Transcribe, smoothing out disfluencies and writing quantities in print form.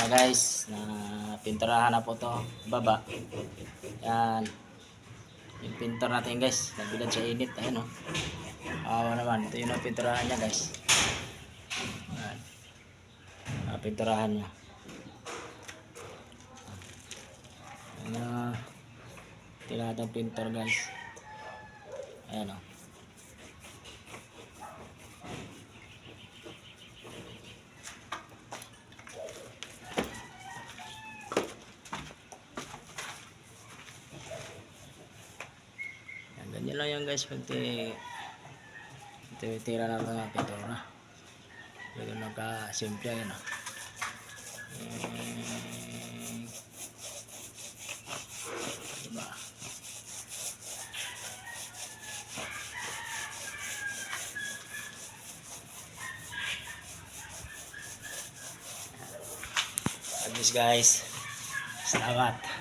na guys, na pinturahan na po to baba. Yan yung pintor natin guys, nabilad sa init. Ayun o, awa naman. Ito yung pinturahan niya guys. Yan, pinturahan niya. Yan, tiradang pintor guys. Ayan o. Ganyan lang yan guys, pag tira na mga pintura. Ganyan nagka-simple yan o. Diba? At least guys, salamat.